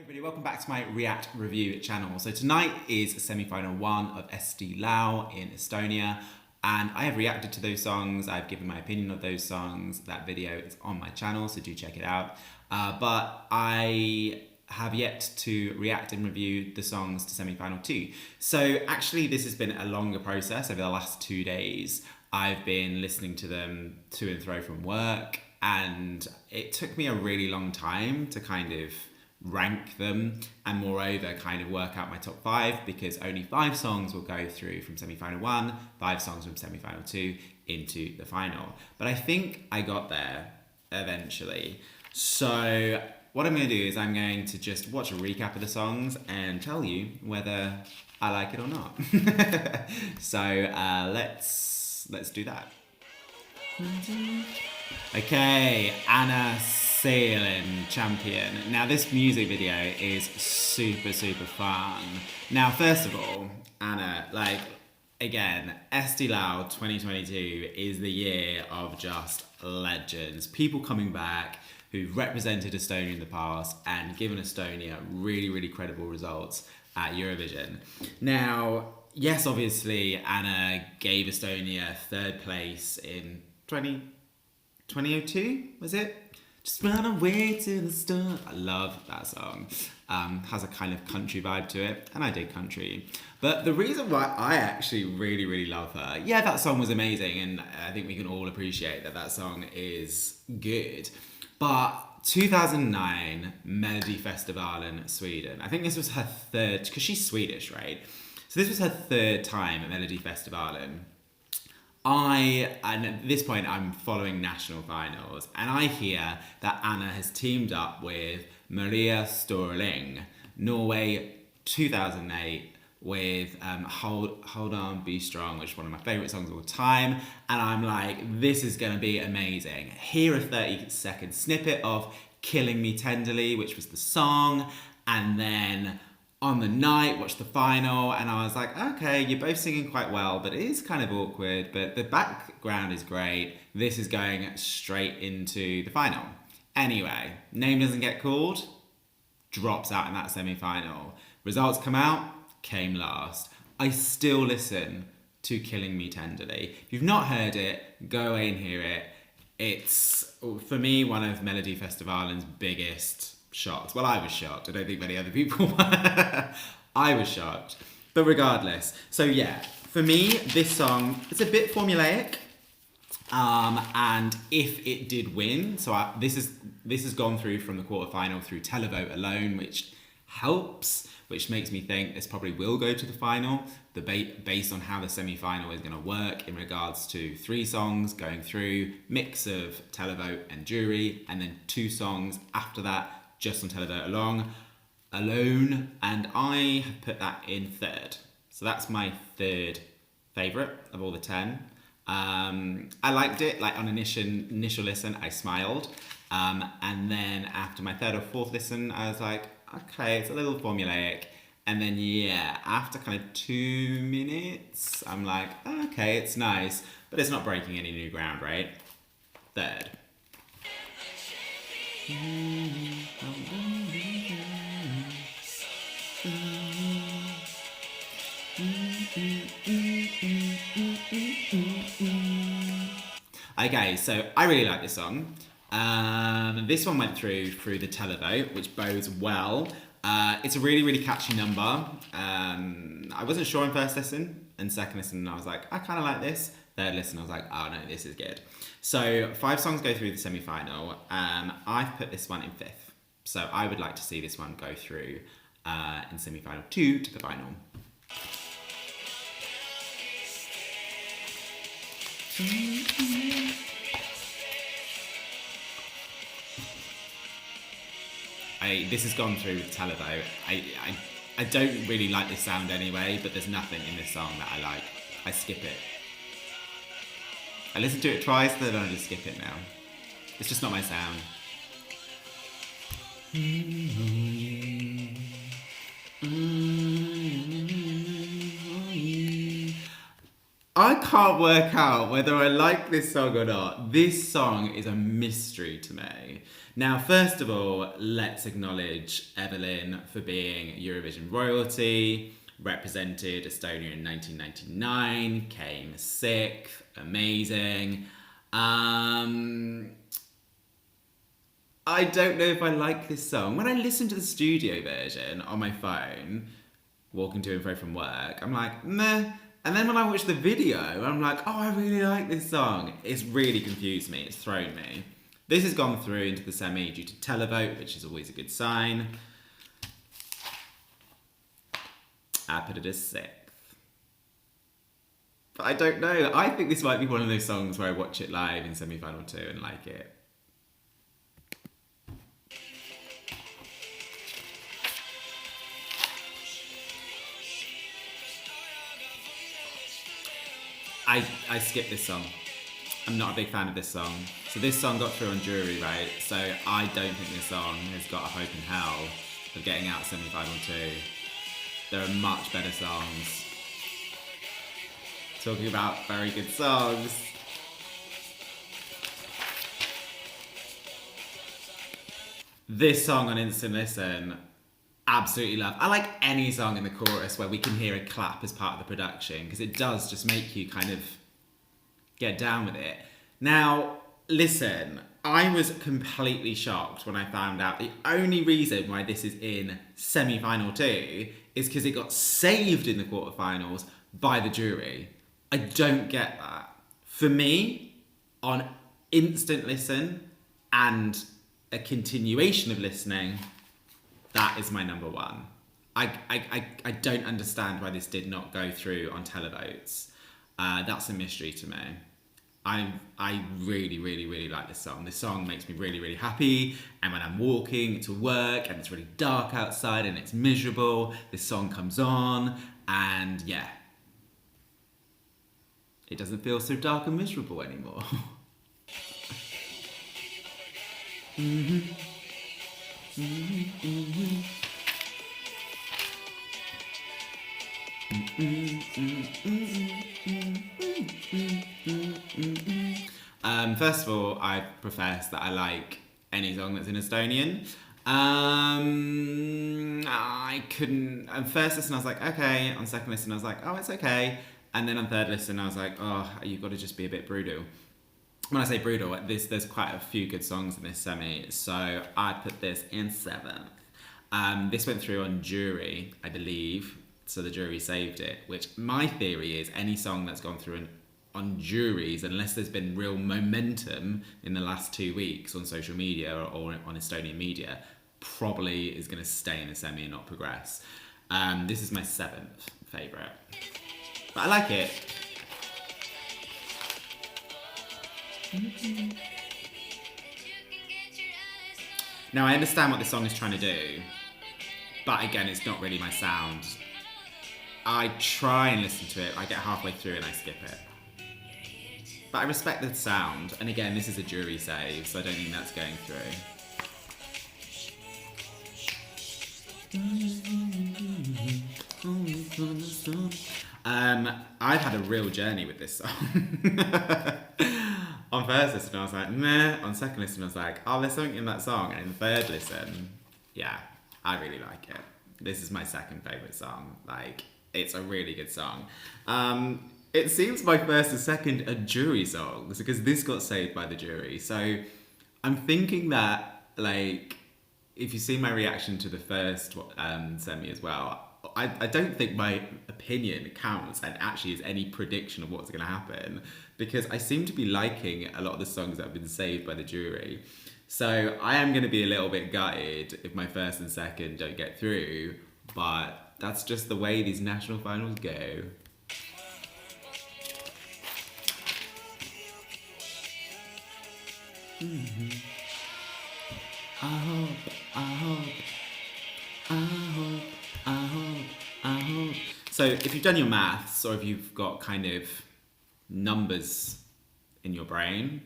Everybody, welcome back to my React review channel. So tonight is semi-final 1 of Eesti Laul in Estonia, and I have reacted to those songs. I've given my opinion of those songs. That video is on my channel, so do check it out. But I have yet to react and review the songs to semi-final 2. So actually this has been a longer process over the last 2 days. I've been listening to them to and fro from work, and it took me a really long time to kind of rank them and moreover kind of work out my top 5, because only 5 songs will go through from semi-final 1, 5 songs from semi-final 2 into the final. But I think I got there eventually. So what I'm going to do is I'm going to just watch a recap of the songs and tell you whether I like it or not. So let's do that. Okay, Anna Sahlene, Champion. Now this music video is super fun. Now first of all, Anna, like, again, Eesti Laul 2022 is the year of just legends. People coming back who've represented Estonia in the past and given Estonia really credible results at Eurovision. Now, yes, obviously Anna gave Estonia 3rd place in 2002, was it? Just run away to the stars. I love that song. Has a kind of country vibe to it, and I dig country. But the reason why I actually really love her, yeah, that song was amazing, and I think we can all appreciate that that song is good. But 2009 Melodifestivalen Sweden, I think this was her 3rd, because she's Swedish, right? So this was her 3rd time at Melodifestivalen. And at this point I'm following national finals, and I hear that Anna has teamed up with Maria Storling, Norway 2008, with Hold On, Be Strong, which is one of my favourite songs of all time, and I'm like, this is going to be amazing. Hear a 30-second snippet of Killing Me Tenderly, which was the song, and then on the night, watched the final, and I was like, okay, you're both singing quite well, but it is kind of awkward, but the background is great. This is going straight into the final. Anyway, name doesn't get called, drops out in that semi-final. Results come out, came last. I still listen to Killing Me Tenderly. If you've not heard it, go away and hear it. It's, for me, one of Melodifestivalen's biggest shocked. Well, I was shocked. I don't think many other people were. I was shocked. But regardless, so yeah, for me, this song, it's a bit formulaic. And if it did win, so this has gone through from the quarterfinal through televote alone, which helps, which makes me think this probably will go to the final, based on how the semi-final is going to work in regards to 3 songs going through, mix of televote and jury, and then 2 songs after that just on televote alone, and I have put that in 3rd. So that's my 3rd favourite of all the 10. I liked it, like on initial listen, I smiled. And then after my 3rd or 4th listen, I was like, okay, it's a little formulaic. And then yeah, after kind of 2 minutes, I'm like, okay, it's nice, but it's not breaking any new ground, right? 3rd. Okay, so I really like this song. This one went through the televote, which bodes well. It's a really catchy number. I wasn't sure on first listen, and second listen I was like, I kind of like this. 3rd listen I was like, oh no, this is good. So 5 songs go through the semi-final. I've put this one in 5th. So I would like to see this one go through in semi-final 2 to the final. This has gone through with televote. I don't really like this sound anyway, but there's nothing in this song that I like. I skip it. I listened to it twice, then I just skip it now. It's just not my sound. I can't work out whether I like this song or not. This song is a mystery to me. Now, first of all, let's acknowledge Evelin for being Eurovision royalty, represented Estonia in 1999, came sixth, amazing. I don't know if I like this song. When I listen to the studio version on my phone, walking to and fro from work, I'm like, meh. And then when I watch the video, I'm like, oh, I really like this song. It's really confused me. It's thrown me. This has gone through into the semi due to televote, which is always a good sign. I put it as sixth. But I don't know. I think this might be one of those songs where I watch it live in semi-final 2 and like it. I skipped this song. I'm not a big fan of this song. So this song got through on jury, right? So I don't think this song has got a hope in hell of getting out semi-final 2. There are much better songs. Talking about very good songs. This song on Instant Listen, absolutely love. I like any song in the chorus where we can hear a clap as part of the production, because it does just make you kind of get down with it. Now, listen, I was completely shocked when I found out the only reason why this is in semi-final 2 is because it got saved in the quarterfinals by the jury. I don't get that. For me, on Instant Listen and a continuation of listening, that is my number one. I don't understand why this did not go through on televotes. That's a mystery to me. I really, really, really like this song. This song makes me really, really happy. And when I'm walking to work and it's really dark outside and it's miserable, this song comes on and yeah. It doesn't feel so dark and miserable anymore. First of all, I profess that I like any song that's in Estonian. I couldn't. On first listen, I was like, okay. On second listen, I was like, oh, it's okay. And then on third listen, I was like, oh, you've got to just be a bit brutal. When I say brutal, there's quite a few good songs in this semi, so I put this in seventh. This went through on jury, I believe, so the jury saved it, which my theory is any song that's gone through on juries, unless there's been real momentum in the last 2 weeks on social media or on Estonian media, probably is going to stay in a semi and not progress. This is my seventh favourite. But I like it. Now, I understand what this song is trying to do, but again, it's not really my sound. I try and listen to it, I get halfway through and I skip it. But I respect the sound, and again, this is a jury save, so I don't think that's going through. I've had a real journey with this song. On first listen, I was like, meh. On second listen, I was like, oh, there's something in that song. And in the third listen, yeah, I really like it. This is my second favourite song. Like, it's a really good song. It seems my first and second are jury songs, because this got saved by the jury. So I'm thinking that, like, if you see my reaction to the first semi as well, I don't think my opinion counts and actually is any prediction of what's going to happen, because I seem to be liking a lot of the songs that have been saved by the jury. So I am going to be a little bit gutted if my first and second don't get through, but that's just the way these national finals go. Mm-hmm. I hope. So if you've done your maths, or if you've got kind of numbers in your brain,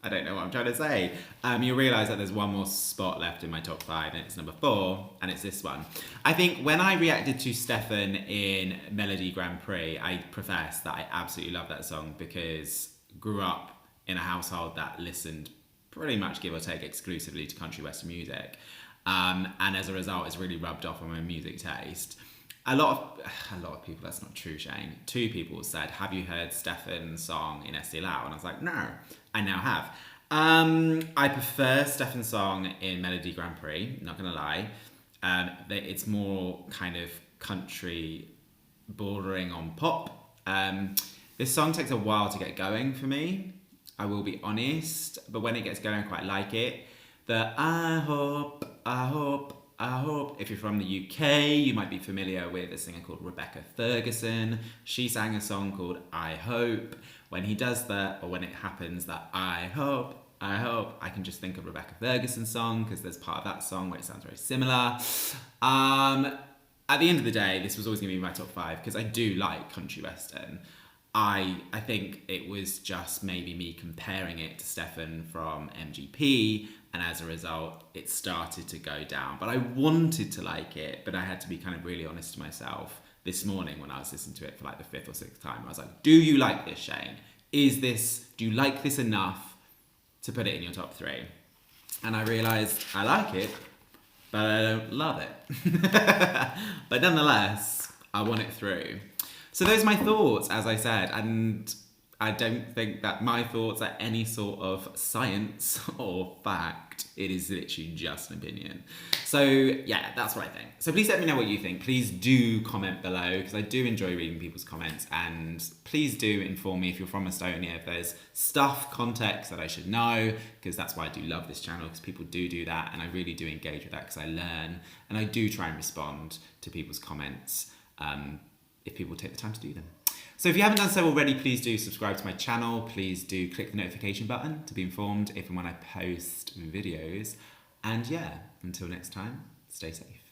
I don't know what I'm trying to say. You'll realise that there's one more spot left in my top 5, and it's number 4, and it's this one. I think when I reacted to Stefan in Melody Grand Prix, I profess that I absolutely love that song because grew up in a household that listened pretty much, give or take, exclusively to country western music. And as a result, it's really rubbed off on my music taste. A lot of people, that's not true, Shane. 2 people said, have you heard Stefan's song in Eesti Laul? And I was like, no, I now have. I prefer Stefan's song in Melody Grand Prix, not gonna lie. It's more kind of country bordering on pop. This song takes a while to get going for me, I will be honest, but when it gets going, I quite like it. The I hope, if you're from the UK, you might be familiar with a singer called Rebecca Ferguson. She sang a song called I Hope. When he does that, or when it happens that I hope, I can just think of Rebecca Ferguson's song because there's part of that song where it sounds very similar. At the end of the day, this was always going to be my top 5 because I do like country western. I think it was just maybe me comparing it to Stefan from MGP, and as a result, it started to go down. But I wanted to like it, but I had to be kind of really honest to myself this morning when I was listening to it for like the 5th or 6th time. I was like, do you like this, Shane? Do you like this enough to put it in your top 3? And I realised I like it, but I don't love it. But nonetheless, I want it through. So those are my thoughts, as I said, and I don't think that my thoughts are any sort of science or fact. It is literally just an opinion. So yeah, that's what I think. So please let me know what you think. Please do comment below because I do enjoy reading people's comments, and please do inform me if you're from Estonia, if there's stuff, context that I should know, because that's why I do love this channel, because people do that, and I really do engage with that because I learn, and I do try and respond to people's comments if people take the time to do them. So if you haven't done so already, please do subscribe to my channel. Please do click the notification button to be informed if and when I post videos. And yeah, until next time, stay safe.